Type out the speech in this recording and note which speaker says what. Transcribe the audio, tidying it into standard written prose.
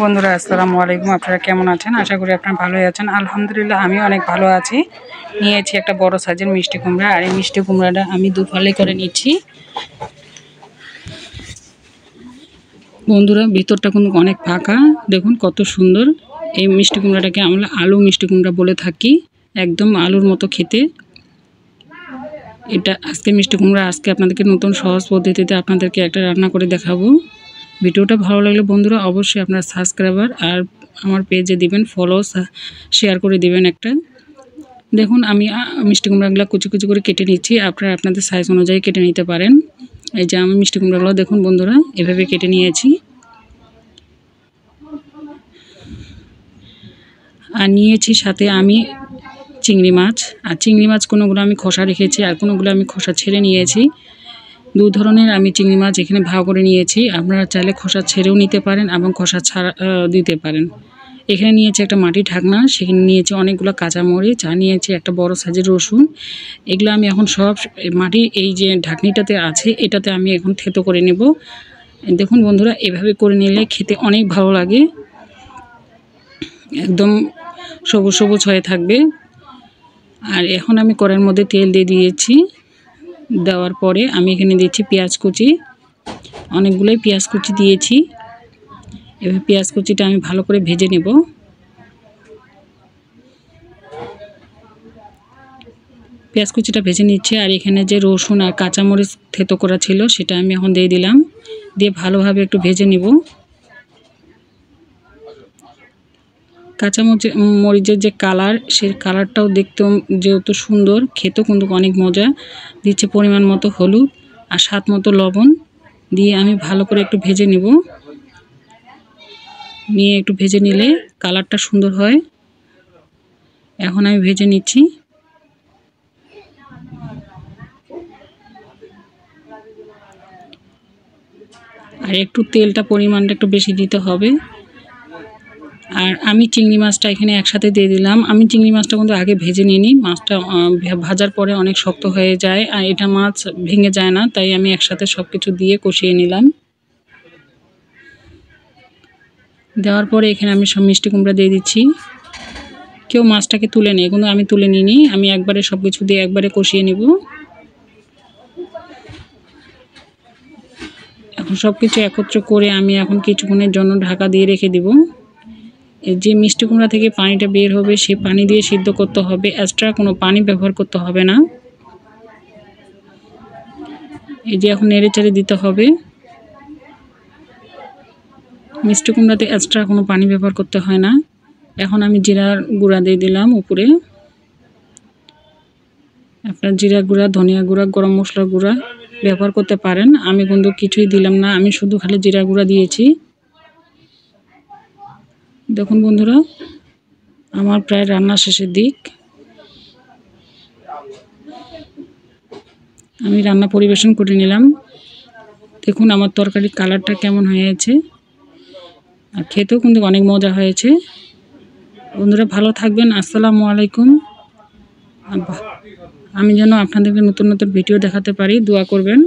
Speaker 1: বন্ধুরা আসসালামু আলাইকুম। আপনারা কেমন আছেন? আশা করি আপনারা ভালোই আছেন। আলহামদুলিল্লাহ আমি অনেক ভালো আছি। নিয়েছি একটা বড় সাইজের মিষ্টি কুমড়া, আর এই মিষ্টি কুমড়াটা আমি দুফালি করে নিচ্ছি। বন্ধুরা ভিতরটা কিন্তু অনেক ফাঁকা, দেখুন কত সুন্দর। এই মিষ্টি কুমড়াটাকে আমরা আলু মিষ্টি কুমড়া বলে থাকি, একদম আলুর মতো খেতে। এটা আজকে মিষ্টি কুমড়া, আজকে আপনাদেরকে নতুন সহজ পদ্ধতিতে আপনাদেরকে একটা রান্না করে দেখাবো। ভিডিওটা ভালো লাগলে বন্ধুরা অবশ্যই আপনার সাবস্ক্রাইবার আর আমার পেজে দিবেন ফলো, শেয়ার করে দিবেন একটা। দেখুন আমি মিষ্টি কুমড়াগুলো কুচি কুচি করে কেটে নিচ্ছি, আপনারা আপনাদের সাইজ অনুযায়ী কেটে নিতে পারেন। এই যে আমি মিষ্টি কুমড়াগুলো দেখুন বন্ধুরা এভাবে কেটে নিয়েছি। আর নিয়েছি সাথে আমি চিংড়ি মাছ, আর চিংড়ি মাছ কোনোগুলো আমি খোসা রেখেছি আর কোনোগুলো আমি খোসা ছেড়ে নিয়েছি। দু ধরনের আমি চিংড়ি মাছ এখানে ভাগ করে নিয়েছি। আপনারা চাইলে খোসা ছেড়েও নিতে পারেন এবং খোসা ছাড়া দিতে পারেন। এখানে নিয়েছি একটা মাটির ঢাকনা, সেখানে নিয়েছি অনেকগুলো কাঁচামরিচ, আর নিয়েছি একটা বড় সাইজের রসুন। এগুলো আমি এখন সব মাটির এই যে ঢাকনিটাতে আছে এটাতে আমি এখন থেতো করে নেব। দেখুন বন্ধুরা এভাবে করে নিলে খেতে অনেক ভালো লাগে, একদম সবুজ সবুজ হয়ে থাকবে। আর এখন আমি কড়াইয়ের মধ্যে তেল দিয়ে দিয়েছি। দেওয়ার পরে আমি এখানে দিচ্ছি পেঁয়াজ কুচি, অনেকগুলোই পেঁয়াজ কুচি দিয়েছি। এবার পেঁয়াজ কুচিটা আমি ভালো করে ভেজে নেব। পেঁয়াজ কুচিটা ভেজে নিচ্ছি, আর এখানে যে রসুন আর কাঁচামরিচ থেতো করা ছিল সেটা আমি এখন দিয়ে দিলাম, দিয়ে ভালোভাবে একটু ভেজে নেব। মরিচের যে কালার, সেই কালারটাও দেখতেও যেহেতু সুন্দর, খেতেও কিন্তু অনেক মজা। দিচ্ছে পরিমাণ মতো হলুদ আর স্বাদ মতো লবণ দিয়ে আমি ভালো করে একটু ভেজে নেব। নিয়ে একটু ভেজে নিলে কালারটা সুন্দর হয়। এখন আমি ভেজে নিচ্ছি। আর একটু তেলটা পরিমাণটা একটু বেশি দিতে হবে। আর আমি চিংড়ি মাছটা এখানে একসাথে দিয়ে দিলাম। আমি চিংড়ি মাছটা কিন্তু আগে ভেজে নিইনি, মাছটা ভাজার পরে অনেক শক্ত হয়ে যায় আর এটা মাছ ভেঙে যায় না, তাই আমি একসাথে সব কিছু দিয়ে কষিয়ে নিলাম। দেওয়ার পরে এখানে আমি সব মিষ্টি কুমড়া দিয়ে দিচ্ছি। কেউ মাছটাকে তুলে নেয়, কিন্তু আমি তুলে নিইনি, আমি একবারে সব কিছু দিয়ে একবারে কষিয়ে নিব। এখন সব কিছু একত্র করে আমি এখন কিছুক্ষণের জন্য ঢাকা দিয়ে রেখে দিব। যে মিষ্টি কুমড়া থেকে পানিটা বের হবে সেই পানি দিয়ে সিদ্ধ করতে হবে, এক্সট্রা কোনো পানি ব্যবহার করতে হবে না। এই যে এখন নেড়েচেড়ে দিতে হবে। মিষ্টি কুমড়াতে এক্সট্রা কোনো পানি ব্যবহার করতে হয় না। এখন আমি জিরার গুঁড়া দিয়ে দিলাম উপরে। আপনার জিরা গুঁড়া, ধনিয়া গুঁড়া, গরম মশলার গুঁড়া ব্যবহার করতে পারেন। আমি কিন্তু কিছুই দিলাম না, আমি শুধু খালি জিরা গুঁড়া দিয়েছি। দেখুন বন্ধুরা আমার প্রায় রান্না শেষের দিক। আমি রান্না পরিবেশন করে নিলাম। দেখুন আমার তরকারির কালারটা কেমন হয়েছে, আর খেতেও কিন্তু অনেক মজা হয়েছে। বন্ধুরা ভালো থাকবেন। আসসালামু আলাইকুম। আমি যেন আপনাদেরকে নতুন নতুন ভিডিও দেখাতে পারি, দোয়া করবেন।